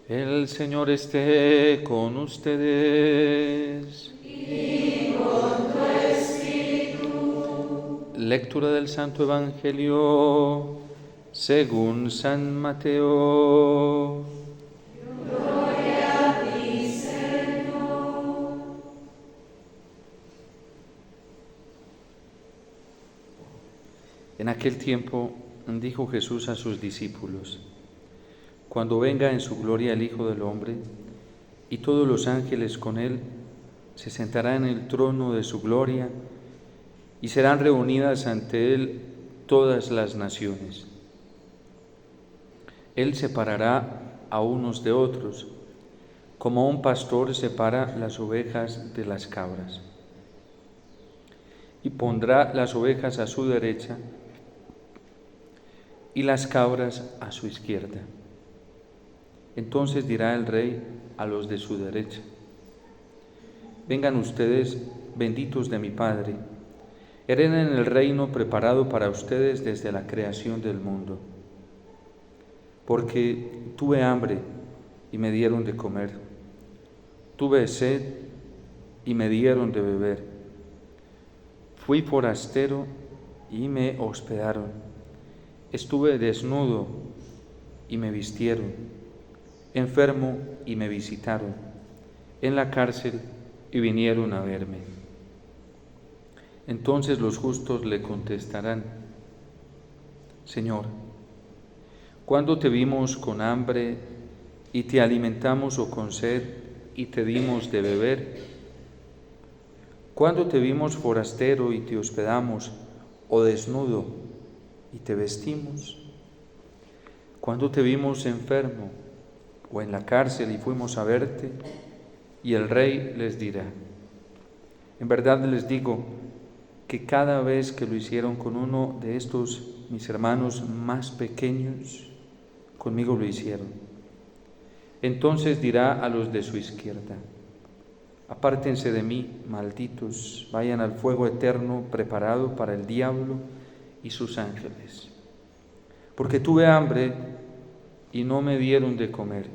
El Señor esté con ustedes. Y con tu espíritu. Lectura del Santo Evangelio según San Mateo. Gloria a ti, Señor. En aquel tiempo dijo Jesús a sus discípulos: Cuando venga en su gloria el Hijo del Hombre, y todos los ángeles con él, se sentará en el trono de su gloria, y serán reunidas ante él todas las naciones. Él separará a unos de otros, como un pastor separa las ovejas de las cabras, y pondrá las ovejas a su derecha y las cabras a su izquierda. Entonces dirá el Rey a los de su derecha: Vengan ustedes, benditos de mi Padre, hereden el reino preparado para ustedes desde la creación del mundo. Porque tuve hambre y me dieron de comer, tuve sed y me dieron de beber, fui forastero y me hospedaron, estuve desnudo y me vistieron, enfermo y me visitaron, en la cárcel y vinieron a verme. Entonces los justos le contestarán: Señor, ¿cuándo te vimos con hambre y te alimentamos, o con sed y te dimos de beber? ¿Cuándo te vimos forastero y te hospedamos, o desnudo y te vestimos? ¿Cuándo te vimos enfermo o en la cárcel y fuimos a verte? Y el Rey les dirá: En verdad les digo que cada vez que lo hicieron con uno de estos mis hermanos más pequeños, conmigo lo hicieron. Entonces dirá a los de su izquierda: Apártense de mí, malditos, vayan al fuego eterno preparado para el diablo y sus ángeles. Porque tuve hambre y no me dieron de comer,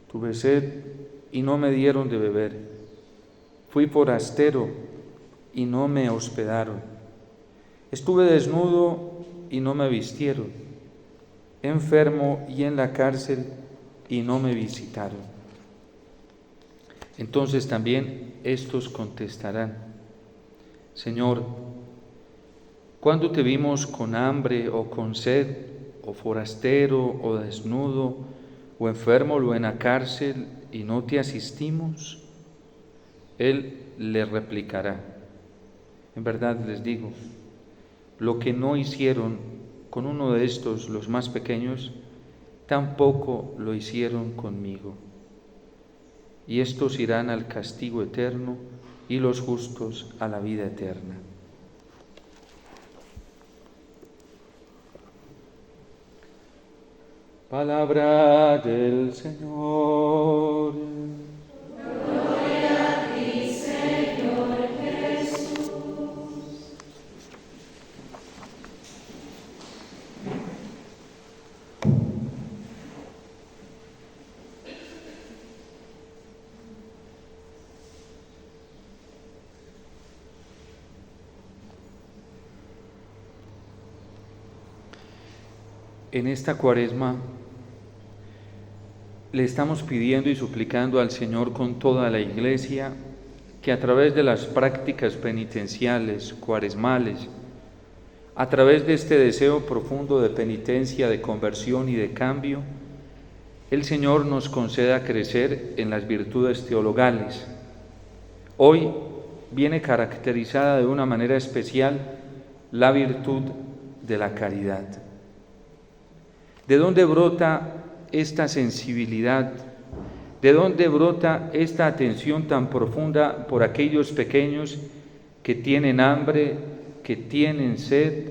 tuve sed y no me dieron de beber, fui forastero y no me hospedaron, estuve desnudo y no me vistieron, enfermo y en la cárcel y no me visitaron. Entonces también estos contestarán: Señor, ¿cuándo te vimos con hambre o con sed, o forastero o desnudo, o enfermo o en la cárcel, y no te asistimos? Él le replicará: En verdad les digo, lo que no hicieron con uno de estos, los más pequeños, tampoco lo hicieron conmigo. Y estos irán al castigo eterno, y los justos a la vida eterna. Palabra del Señor. Gloria a ti, Señor Jesús. En esta Cuaresma le estamos pidiendo y suplicando al Señor con toda la Iglesia que a través de las prácticas penitenciales, cuaresmales, a través de este deseo profundo de penitencia, de conversión y de cambio, el Señor nos conceda crecer en las virtudes teologales. Hoy viene caracterizada de una manera especial la virtud de la caridad. ¿De dónde brota esta sensibilidad? ¿De dónde brota esta atención tan profunda por aquellos pequeños que tienen hambre, que tienen sed,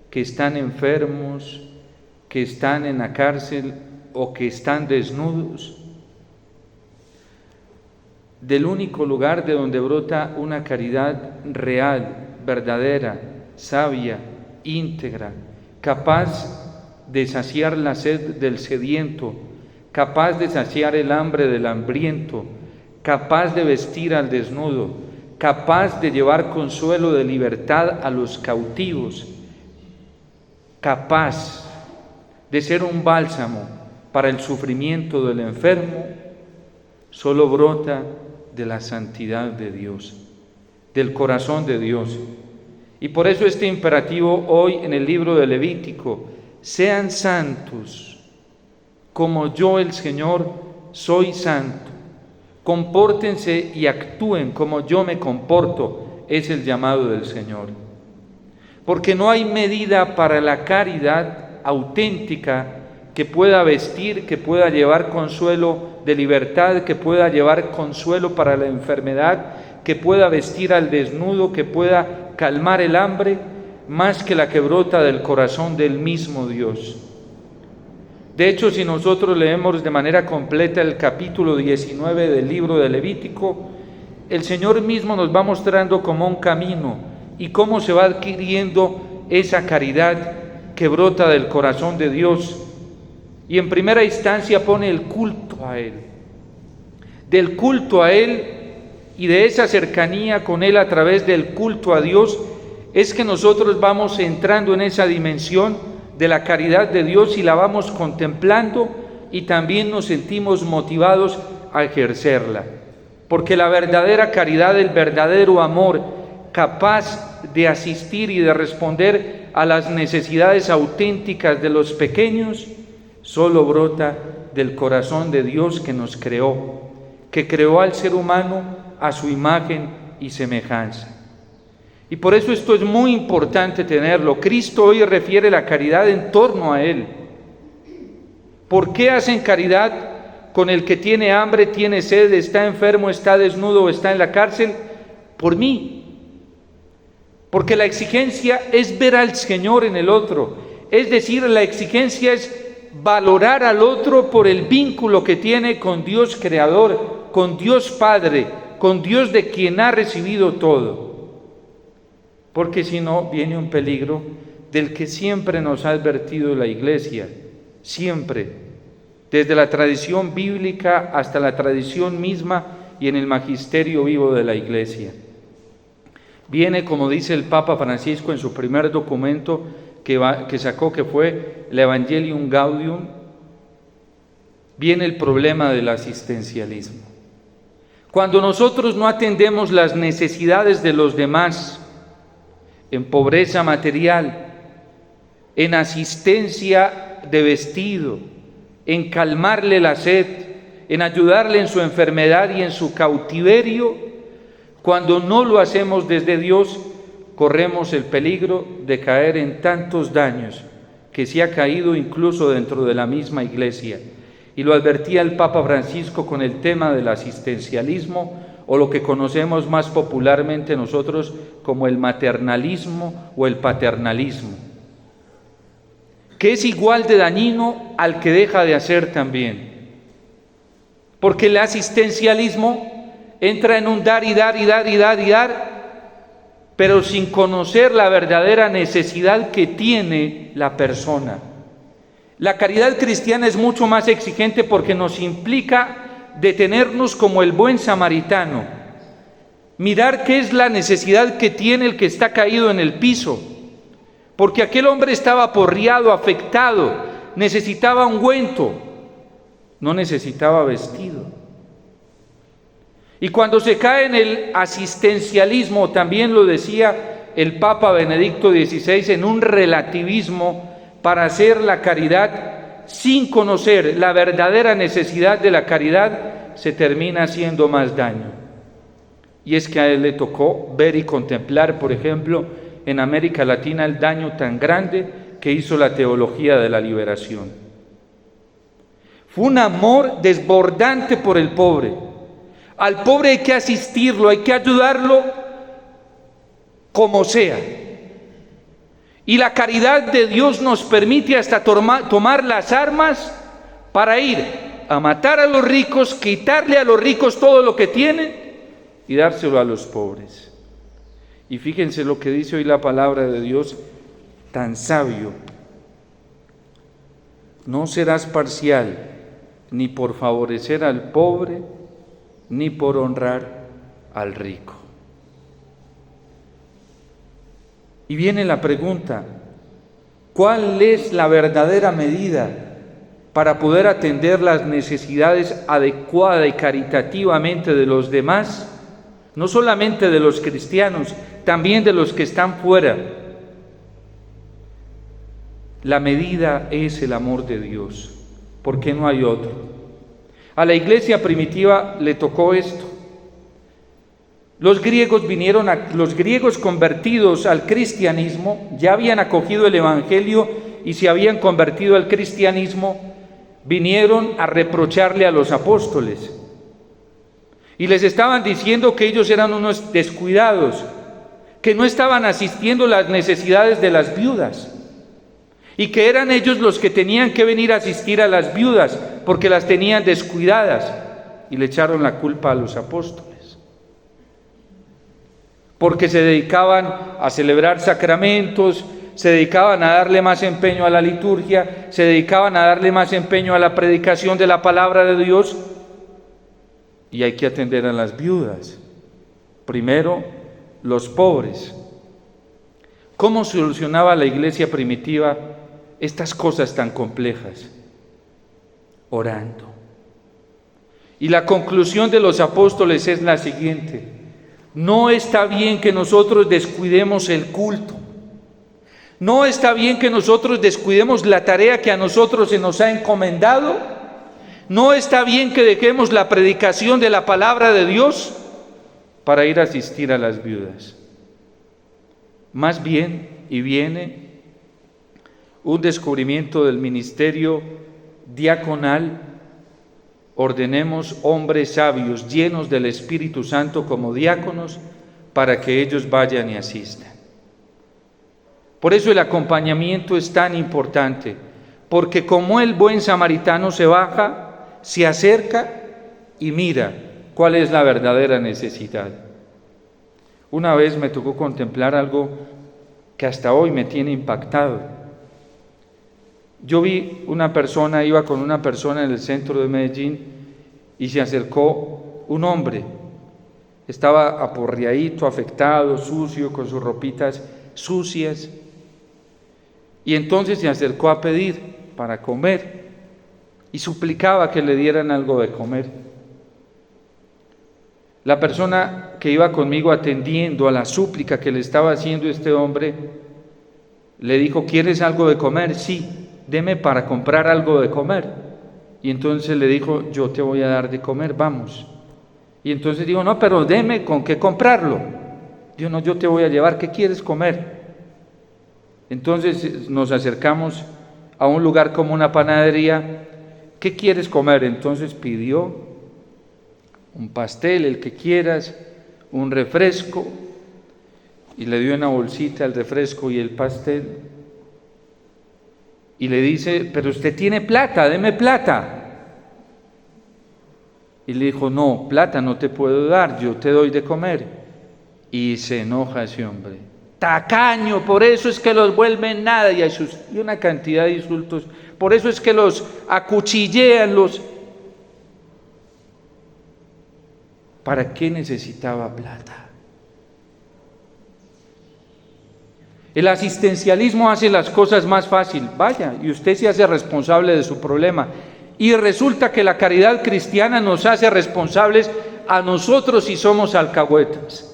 que están enfermos, que están en la cárcel o que están desnudos? Del único lugar de donde brota una caridad real, verdadera, sabia, íntegra, capaz de saciar la sed del sediento, capaz de saciar el hambre del hambriento, capaz de vestir al desnudo, capaz de llevar consuelo de libertad a los cautivos, capaz de ser un bálsamo para el sufrimiento del enfermo, solo brota de la santidad de Dios, del corazón de Dios. Y por eso este imperativo hoy en el libro de Levítico: sean santos, como yo, el Señor, soy santo. Compórtense y actúen como yo me comporto, es el llamado del Señor. Porque no hay medida para la caridad auténtica que pueda vestir, que pueda llevar consuelo de libertad, que pueda llevar consuelo para la enfermedad, que pueda vestir al desnudo, que pueda calmar el hambre, más que la que brota del corazón del mismo Dios. De hecho, si nosotros leemos de manera completa el capítulo 19 del libro de Levítico, el Señor mismo nos va mostrando como un camino y cómo se va adquiriendo esa caridad que brota del corazón de Dios. Y en primera instancia pone el culto a Él. Del culto a Él y de esa cercanía con Él a través del culto a Dios es que nosotros vamos entrando en esa dimensión de la caridad de Dios y la vamos contemplando, y también nos sentimos motivados a ejercerla. Porque la verdadera caridad, el verdadero amor capaz de asistir y de responder a las necesidades auténticas de los pequeños, solo brota del corazón de Dios que nos creó, que creó al ser humano a su imagen y semejanza. Y por eso esto es muy importante tenerlo. Cristo hoy refiere la caridad en torno a Él. ¿Por qué hacen caridad con el que tiene hambre, tiene sed, está enfermo, está desnudo o está en la cárcel? Por mí. Porque la exigencia es ver al Señor en el otro. Es decir, la exigencia es valorar al otro por el vínculo que tiene con Dios Creador, con Dios Padre, con Dios de quien ha recibido todo. Porque si no, viene un peligro del que siempre nos ha advertido la Iglesia, siempre, desde la tradición bíblica hasta la tradición misma y en el magisterio vivo de la Iglesia. Viene, como dice el Papa Francisco en su primer documento que sacó, que fue el Evangelium Gaudium, viene el problema del asistencialismo. Cuando nosotros no atendemos las necesidades de los demás, en pobreza material, en asistencia de vestido, en calmarle la sed, en ayudarle en su enfermedad y en su cautiverio, cuando no lo hacemos desde Dios, corremos el peligro de caer en tantos daños que se ha caído incluso dentro de la misma Iglesia. Y lo advertía el Papa Francisco con el tema del asistencialismo, o lo que conocemos más popularmente nosotros como el maternalismo o el paternalismo, que es igual de dañino al que deja de hacer también. Porque el asistencialismo entra en un dar y dar y dar y dar y dar, pero sin conocer la verdadera necesidad que tiene la persona. La caridad cristiana es mucho más exigente porque nos implica detenernos como el buen samaritano, mirar qué es la necesidad que tiene el que está caído en el piso, porque aquel hombre estaba aporreado, afectado, necesitaba ungüento, no necesitaba vestido. Y cuando se cae en el asistencialismo, también lo decía el Papa Benedicto XVI, en un relativismo para hacer la caridad sin conocer la verdadera necesidad de la caridad, se termina haciendo más daño. Y es que a él le tocó ver y contemplar, por ejemplo, en América Latina el daño tan grande que hizo la teología de la liberación. Fue un amor desbordante por el pobre. Al pobre hay que asistirlo, hay que ayudarlo como sea. Y la caridad de Dios nos permite hasta tomar las armas para ir a matar a los ricos, quitarle a los ricos todo lo que tienen y dárselo a los pobres. Y fíjense lo que dice hoy la palabra de Dios, tan sabio. No serás parcial ni por favorecer al pobre, ni por honrar al rico. Y viene la pregunta, ¿cuál es la verdadera medida para poder atender las necesidades adecuada y caritativamente de los demás? No solamente de los cristianos, también de los que están fuera. La medida es el amor de Dios, porque no hay otro. A la iglesia primitiva le tocó esto. Los griegos convertidos al cristianismo, ya habían acogido el evangelio y se habían convertido al cristianismo, vinieron a reprocharle a los apóstoles. Y les estaban diciendo que ellos eran unos descuidados, que no estaban asistiendo a las necesidades de las viudas, y que eran ellos los que tenían que venir a asistir a las viudas, porque las tenían descuidadas, y le echaron la culpa a los apóstoles. Porque se dedicaban a celebrar sacramentos, se dedicaban a darle más empeño a la liturgia, se dedicaban a darle más empeño a la predicación de la palabra de Dios, y hay que atender a las viudas. Primero, los pobres. ¿Cómo solucionaba la iglesia primitiva estas cosas tan complejas? Orando. Y la conclusión de los apóstoles es la siguiente: no está bien que nosotros descuidemos el culto. No está bien que nosotros descuidemos la tarea que a nosotros se nos ha encomendado. No está bien que dejemos la predicación de la palabra de Dios para ir a asistir a las viudas. Más bien, y viene un descubrimiento del ministerio diaconal, ordenemos hombres sabios llenos del Espíritu Santo como diáconos para que ellos vayan y asistan. Por eso el acompañamiento es tan importante, porque como el buen samaritano se baja, se acerca y mira cuál es la verdadera necesidad. Una vez me tocó contemplar algo que hasta hoy me tiene impactado. Yo vi iba con una persona en el centro de Medellín y se acercó un hombre. Estaba aporreadito, afectado, sucio, con sus ropitas sucias. Y entonces se acercó a pedir para comer y suplicaba que le dieran algo de comer. La persona que iba conmigo atendiendo a la súplica que le estaba haciendo este hombre, le dijo: ¿quieres algo de comer? Sí, deme para comprar algo de comer. Y entonces le dijo: yo te voy a dar de comer, vamos. Y entonces dijo: no, pero deme con qué comprarlo. Dijo: no, yo te voy a llevar, ¿qué quieres comer? Entonces nos acercamos a un lugar como una panadería. ¿Qué quieres comer? Entonces pidió un pastel, el que quieras, un refresco, y le dio una bolsita el refresco y el pastel. Y le dice: pero usted tiene plata, deme plata. Y le dijo: no, plata no te puedo dar, yo te doy de comer. Y se enoja ese hombre: tacaño, por eso es que los vuelven nada, y una cantidad de insultos, por eso es que los acuchillean, ¿Para qué necesitaba plata? El asistencialismo hace las cosas más fácil. Vaya, y usted se hace responsable de su problema. Y resulta que la caridad cristiana nos hace responsables a nosotros si somos alcahuetas.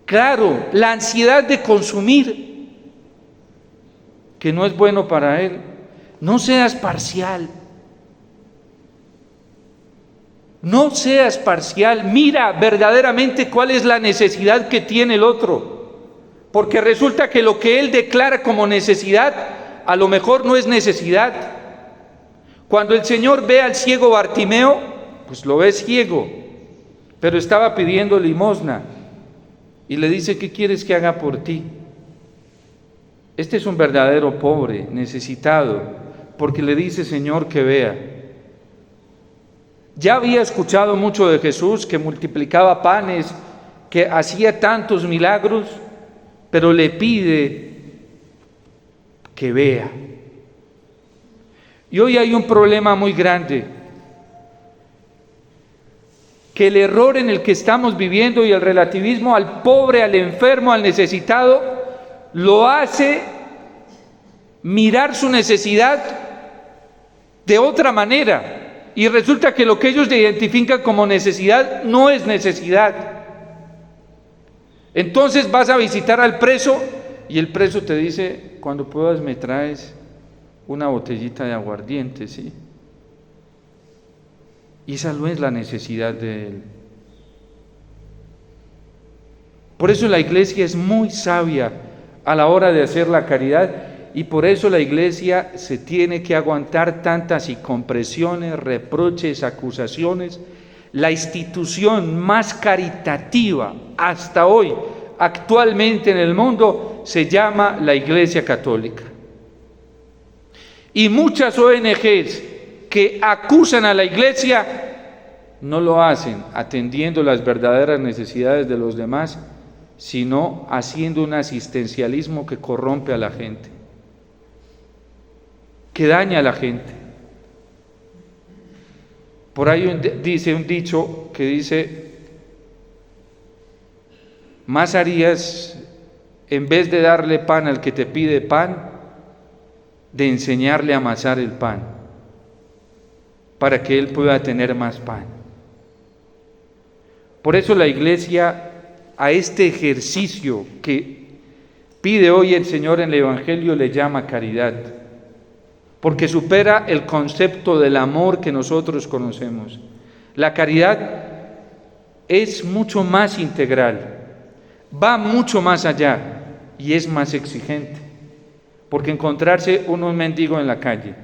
Claro, la ansiedad de consumir, que no es bueno para él. No seas parcial. No seas parcial, mira verdaderamente cuál es la necesidad que tiene el otro, porque resulta que lo que él declara como necesidad, a lo mejor no es necesidad. Cuando el Señor ve al ciego Bartimeo, pues lo ve ciego, pero estaba pidiendo limosna, y le dice: ¿qué quieres que haga por ti? Este es un verdadero pobre, necesitado, porque le dice: Señor, que vea. Ya había escuchado mucho de Jesús, que multiplicaba panes, que hacía tantos milagros, pero le pide que vea. Y hoy hay un problema muy grande, que el error en el que estamos viviendo y el relativismo al pobre, al enfermo, al necesitado, lo hace mirar su necesidad de otra manera. Y resulta que lo que ellos identifican como necesidad no es necesidad. Entonces vas a visitar al preso y el preso te dice: cuando puedas me traes una botellita de aguardiente, ¿sí? Y esa no es la necesidad de él. Por eso la iglesia es muy sabia a la hora de hacer la caridad, y por eso la iglesia se tiene que aguantar tantas incompresiones, reproches, acusaciones. La institución más caritativa hasta hoy, actualmente en el mundo, se llama la Iglesia Católica. Y muchas ONGs que acusan a la iglesia no lo hacen atendiendo las verdaderas necesidades de los demás, sino haciendo un asistencialismo que corrompe a la gente, que daña a la gente. Por ahí dice un dicho que dice: más harías, en vez de darle pan al que te pide pan, de enseñarle a amasar el pan, para que él pueda tener más pan. Por eso la iglesia, a este ejercicio que pide hoy el Señor en el Evangelio, le llama caridad, porque supera el concepto del amor que nosotros conocemos. La caridad es mucho más integral, va mucho más allá y es más exigente, porque encontrarse un mendigo en la calle,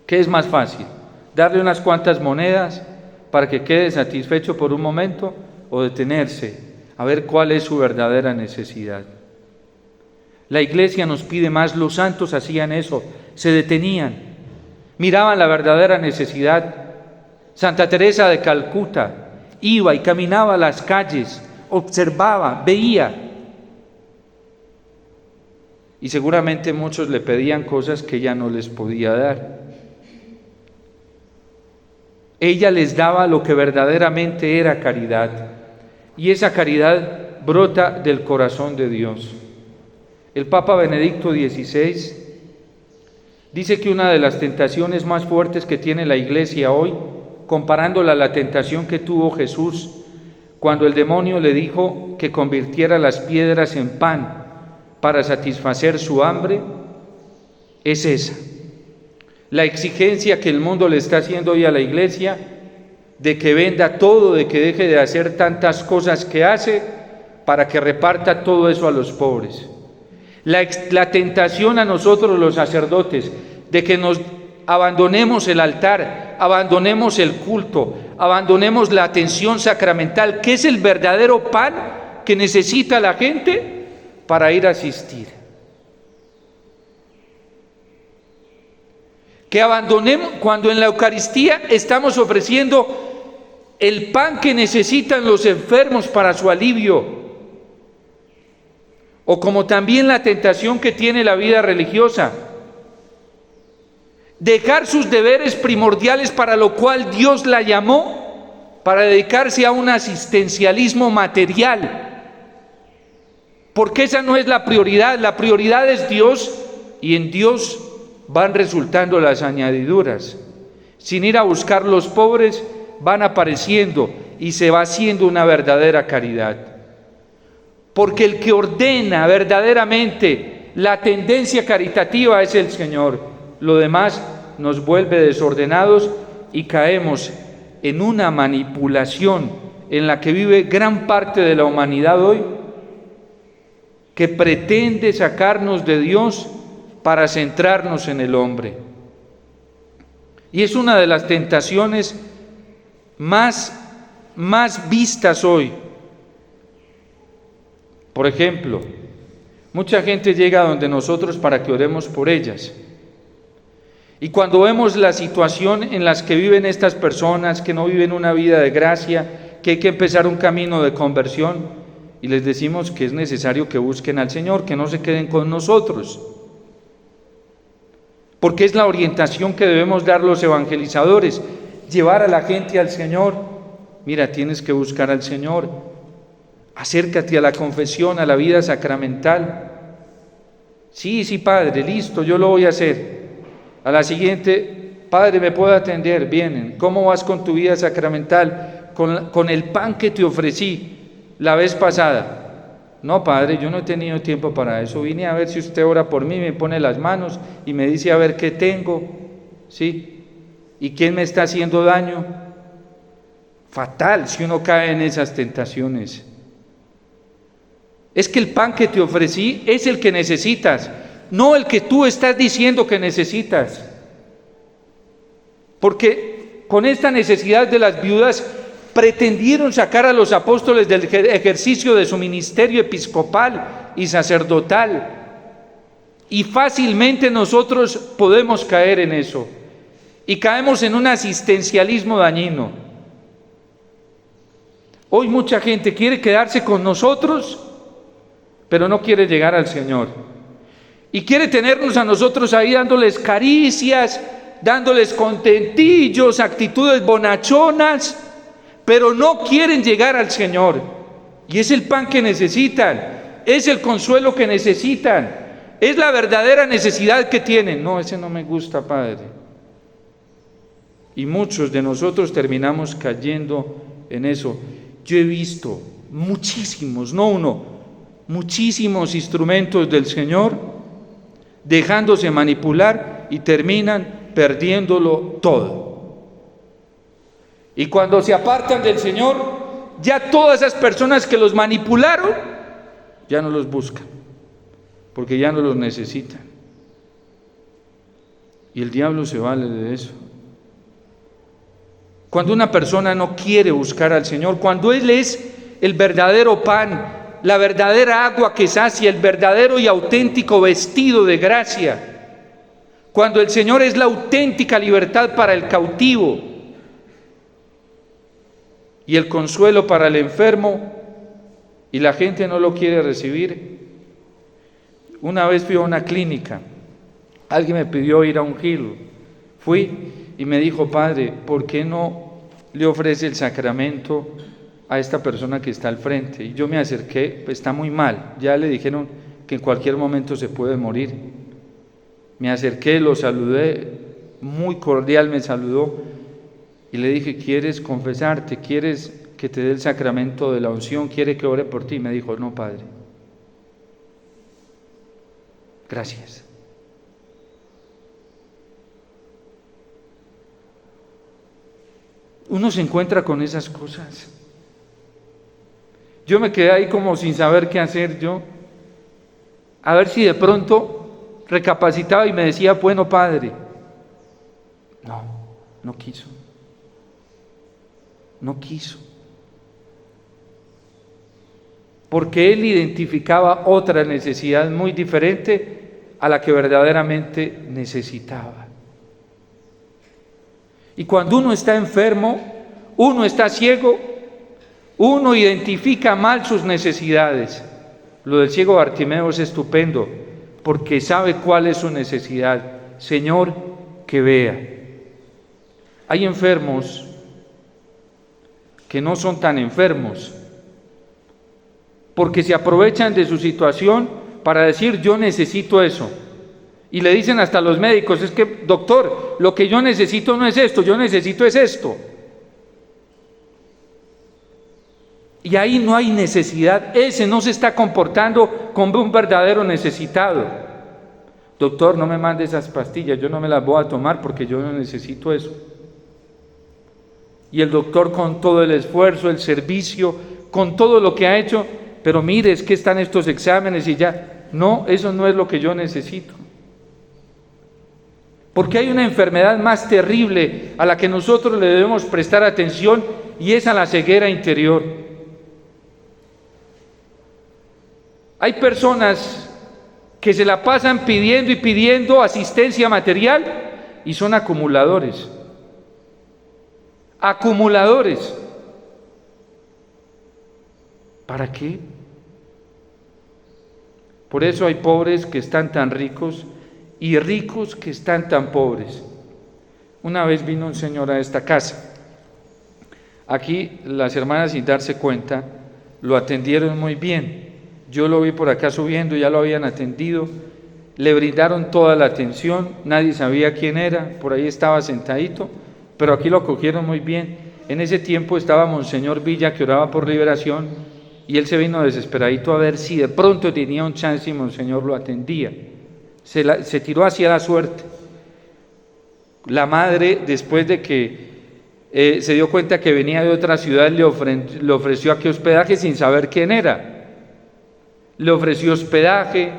¿qué es más fácil? ¿Darle unas cuantas monedas para que quede satisfecho por un momento, o detenerse a ver cuál es su verdadera necesidad? La iglesia nos pide más. Los santos hacían eso, se detenían, miraban la verdadera necesidad. Santa Teresa de Calcuta iba y caminaba a las calles, observaba, veía, y seguramente muchos le pedían cosas que ella no les podía dar. Ella les daba lo que verdaderamente era caridad, y esa caridad brota del corazón de Dios. El Papa Benedicto XVI dice que una de las tentaciones más fuertes que tiene la iglesia hoy, comparándola a la tentación que tuvo Jesús cuando el demonio le dijo que convirtiera las piedras en pan para satisfacer su hambre, es esa. La exigencia que el mundo le está haciendo hoy a la iglesia, de que venda todo, de que deje de hacer tantas cosas que hace, para que reparta todo eso a los pobres. La tentación a nosotros los sacerdotes, de que nos abandonemos el altar, abandonemos el culto, abandonemos la atención sacramental, que es el verdadero pan que necesita la gente para ir a asistir. Que abandonemos cuando en la Eucaristía estamos ofreciendo el pan que necesitan los enfermos para su alivio. O como también la tentación que tiene la vida religiosa, dejar sus deberes primordiales para lo cual Dios la llamó, para dedicarse a un asistencialismo material, porque esa no es la prioridad es Dios, y en Dios van resultando las añadiduras. Sin ir a buscar los pobres, van apareciendo y se va haciendo una verdadera caridad. Porque el que ordena verdaderamente la tendencia caritativa es el Señor. Lo demás nos vuelve desordenados y caemos en una manipulación en la que vive gran parte de la humanidad hoy, que pretende sacarnos de Dios para centrarnos en el hombre. Y es una de las tentaciones más vistas hoy. Por ejemplo, mucha gente llega donde nosotros para que oremos por ellas. Y cuando vemos la situación en la que viven estas personas, que no viven una vida de gracia, que hay que empezar un camino de conversión, y les decimos que es necesario que busquen al Señor, que no se queden con nosotros. porque es la orientación que debemos dar los evangelizadores, llevar a la gente al Señor. Mira, tienes que buscar al Señor, acércate a la confesión, a la vida sacramental. Sí, padre, listo, yo lo voy a hacer. A la siguiente, padre, ¿me puedo atender? Vienen. ¿Cómo vas con tu vida sacramental? Con el pan que te ofrecí la vez pasada. No, padre, yo no he tenido tiempo para eso. Vine a ver si usted ora por mí, me pone las manos y me dice a ver qué tengo. ¿Sí? ¿Y quién me está haciendo daño? Fatal si uno cae en esas tentaciones. Es que el pan que te ofrecí es el que necesitas, no el que tú estás diciendo que necesitas. Porque con esta necesidad de las viudas pretendieron sacar a los apóstoles del ejercicio de su ministerio episcopal y sacerdotal. Y fácilmente nosotros podemos caer en eso. Y caemos en un asistencialismo dañino. Hoy mucha gente quiere quedarse con nosotros, pero no quiere llegar al Señor. Y quiere tenernos a nosotros ahí dándoles caricias, dándoles contentillos, actitudes bonachonas, pero no quieren llegar al Señor. Y es el pan que necesitan, es el consuelo que necesitan, es la verdadera necesidad que tienen. No, ese no me gusta, Padre. Y muchos de nosotros terminamos cayendo en eso. Yo he visto muchísimos, no uno, muchísimos instrumentos del Señor dejándose manipular y terminan perdiéndolo todo. Y cuando se apartan del Señor, ya todas esas personas que los manipularon ya no los buscan, porque ya no los necesitan. Y el diablo se vale de eso. Cuando una persona no quiere buscar al Señor, cuando Él es el verdadero pan, la verdadera agua que sacia, el verdadero y auténtico vestido de gracia, cuando el Señor es la auténtica libertad para el cautivo y el consuelo para el enfermo, y la gente no lo quiere recibir. Una vez fui a una clínica, alguien me pidió ir a un giro, fui y me dijo: Padre, ¿por qué no le ofrece el sacramento a esta persona que está al frente? Y yo me acerqué, pues está muy mal, ya le dijeron que en cualquier momento se puede morir. Me acerqué, lo saludé, muy cordial me saludó, y le dije: ¿quieres confesarte? ¿Quieres que te dé el sacramento de la unción? ¿Quiere que ore por ti? Me dijo: no, Padre, gracias. Uno se encuentra con esas cosas. Yo me quedé ahí como sin saber qué hacer yo, a ver si de pronto recapacitaba y me decía: bueno, Padre. No quiso. No quiso. Porque él identificaba otra necesidad muy diferente a la que verdaderamente necesitaba. Y cuando uno está enfermo, uno está ciego, uno identifica mal sus necesidades. Lo del ciego Bartimeo es estupendo, porque sabe cuál es su necesidad. Señor, que vea. Hay enfermos que no son tan enfermos, porque se aprovechan de su situación para decir: yo necesito eso. Y le dicen hasta los médicos: es que, doctor, lo que yo necesito no es esto, yo necesito es esto. Y ahí no hay necesidad, ese no se está comportando como un verdadero necesitado. Doctor, no me mande esas pastillas, yo no me las voy a tomar porque yo no necesito eso. Y el doctor, con todo el esfuerzo, el servicio, con todo lo que ha hecho: pero mire, es que están estos exámenes y ya. No, eso no es lo que yo necesito. Porque hay una enfermedad más terrible a la que nosotros le debemos prestar atención, y es a la ceguera interior. Hay personas que se la pasan pidiendo y pidiendo asistencia material y son acumuladores. Acumuladores. ¿Para qué? Por eso hay pobres que están tan ricos y ricos que están tan pobres. Una vez vino un señor a esta casa. Aquí las hermanas, sin darse cuenta, lo atendieron muy bien. Yo lo vi por acá subiendo, ya lo habían atendido, le brindaron toda la atención, nadie sabía quién era, por ahí estaba sentadito, pero aquí lo acogieron muy bien. En ese tiempo estaba Monseñor Villa, que oraba por liberación, y él se vino desesperadito a ver si de pronto tenía un chance y Monseñor lo atendía. Se tiró hacia la suerte. La madre, después de que se dio cuenta que venía de otra ciudad, le ofreció aquí hospedaje sin saber quién era. Le ofreció hospedaje,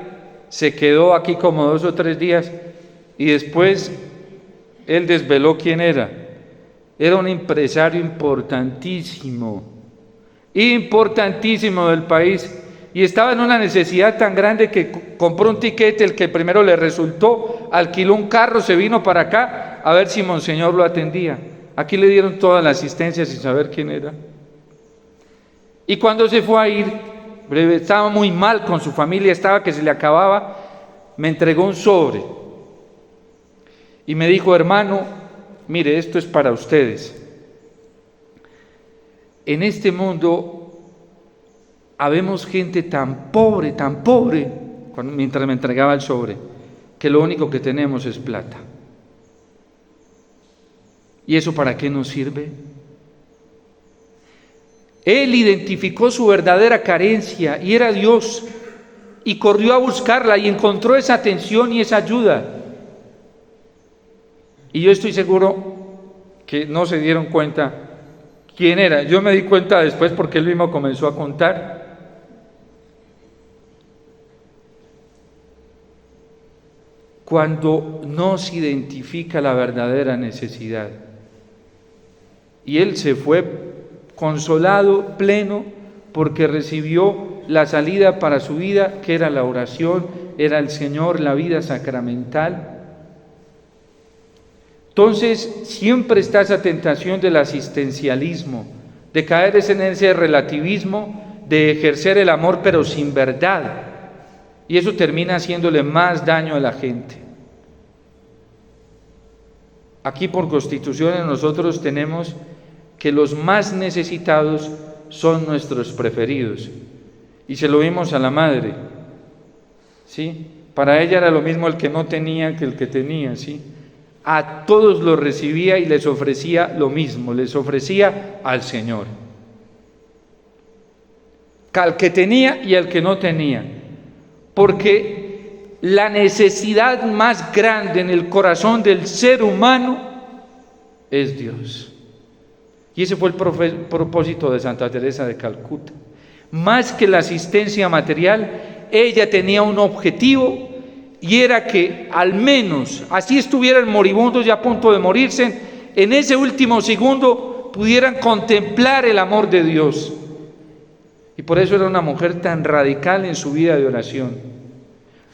se quedó aquí como 2 o 3 días y después él desveló quién era. Era un empresario importantísimo del país, y estaba en una necesidad tan grande que compró un tiquete, el que primero le resultó, alquiló un carro, se vino para acá a ver si Monseñor lo atendía. Aquí le dieron toda la asistencia sin saber quién era. Y cuando se fue a ir, estaba muy mal con su familia, estaba que se le acababa, me entregó un sobre y me dijo: hermano, mire, esto es para ustedes. En este mundo habemos gente tan pobre, mientras me entregaba el sobre, que lo único que tenemos es plata. ¿Y eso para qué nos sirve? Él identificó su verdadera carencia y era Dios, y corrió a buscarla y encontró esa atención y esa ayuda. Y yo estoy seguro que no se dieron cuenta quién era. Yo me di cuenta después porque él mismo comenzó a contar. Cuando no se identifica la verdadera necesidad. Y él se fue consolado, pleno, porque recibió la salida para su vida, que era la oración, era el Señor, la vida sacramental. Entonces, siempre está esa tentación del asistencialismo, de caer en ese relativismo, de ejercer el amor pero sin verdad. Y eso termina haciéndole más daño a la gente. Aquí por Constitución nosotros tenemos que los más necesitados son nuestros preferidos. Y se lo vimos a la madre, ¿sí? Para ella era lo mismo el que no tenía que el que tenía, ¿sí? A todos los recibía y les ofrecía lo mismo, les ofrecía al Señor. Al que tenía y al que no tenía. Porque la necesidad más grande en el corazón del ser humano es Dios. Y ese fue el propósito de Santa Teresa de Calcuta. Más que la asistencia material, ella tenía un objetivo, y era que al menos, así estuvieran moribundos y a punto de morirse, en ese último segundo pudieran contemplar el amor de Dios. Y por eso era una mujer tan radical en su vida de oración.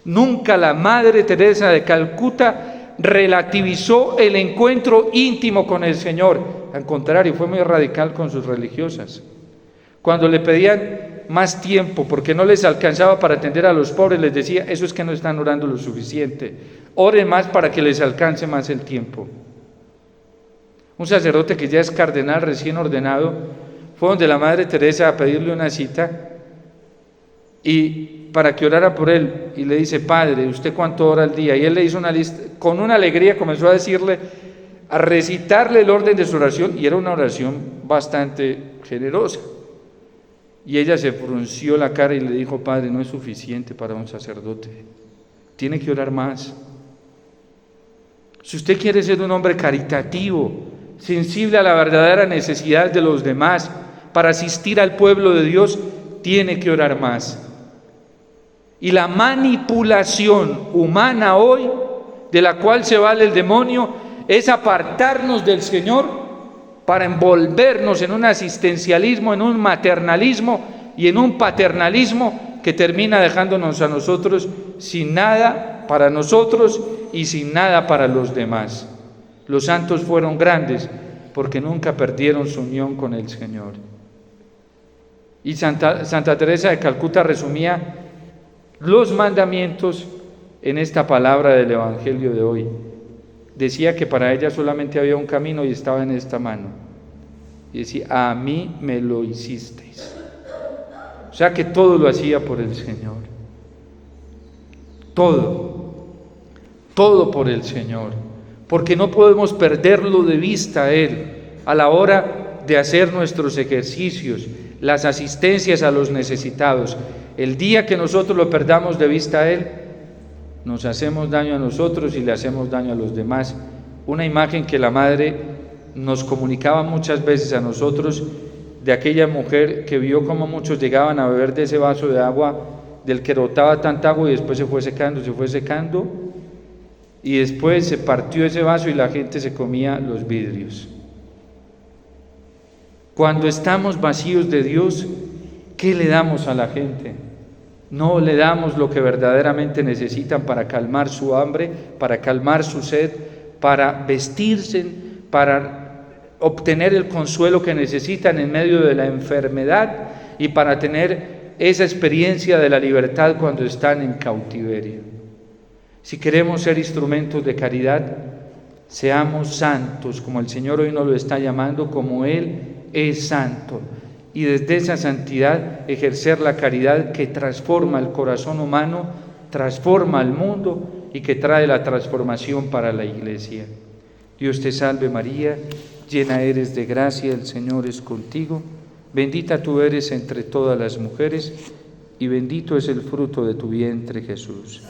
Nunca la Madre Teresa de Calcuta relativizó el encuentro íntimo con el Señor. Al contrario, fue muy radical con sus religiosas. Cuando le pedían más tiempo porque no les alcanzaba para atender a los pobres, les decía: eso es que no están orando lo suficiente, oren más para que les alcance más el tiempo. Un sacerdote que ya es cardenal recién ordenado fue donde la Madre Teresa a pedirle una cita y para que orara por él, y le dice: padre, ¿usted cuánto ora al día? Y él le hizo una lista, con una alegría comenzó a decirle, a recitarle el orden de su oración, y era una oración bastante generosa. Y ella se frunció la cara y le dijo: padre, no es suficiente para un sacerdote, tiene que orar más. Si usted quiere ser un hombre caritativo, sensible a la verdadera necesidad de los demás, para asistir al pueblo de Dios, tiene que orar más. Y la manipulación humana hoy, de la cual se vale el demonio, es apartarnos del Señor para envolvernos en un asistencialismo, en un maternalismo y en un paternalismo que termina dejándonos a nosotros sin nada para nosotros y sin nada para los demás. Los santos fueron grandes porque nunca perdieron su unión con el Señor. Y Santa Teresa de Calcuta resumía los mandamientos en esta palabra del Evangelio de hoy. Decía que para ella solamente había un camino y estaba en esta mano. Y decía, a mí me lo hicisteis. O sea que todo lo hacía por el Señor. Todo por el Señor. Porque no podemos perderlo de vista a Él a la hora de hacer nuestros ejercicios, las asistencias a los necesitados. El día que nosotros lo perdamos de vista a Él, nos hacemos daño a nosotros y le hacemos daño a los demás. Una imagen que la Madre nos comunicaba muchas veces a nosotros de aquella mujer que vio cómo muchos llegaban a beber de ese vaso de agua del que brotaba tanta agua y después se fue secando y después se partió ese vaso y la gente se comía los vidrios. Cuando estamos vacíos de Dios, ¿qué le damos a la gente? No le damos lo que verdaderamente necesitan para calmar su hambre, para calmar su sed, para vestirse, para obtener el consuelo que necesitan en medio de la enfermedad y para tener esa experiencia de la libertad cuando están en cautiverio. Si queremos ser instrumentos de caridad, seamos santos, como el Señor hoy nos lo está llamando, como Él es santo. Y desde esa santidad ejercer la caridad que transforma el corazón humano, transforma al mundo y que trae la transformación para la Iglesia. Dios te salve María, llena eres de gracia, el Señor es contigo, bendita tú eres entre todas las mujeres y bendito es el fruto de tu vientre Jesús.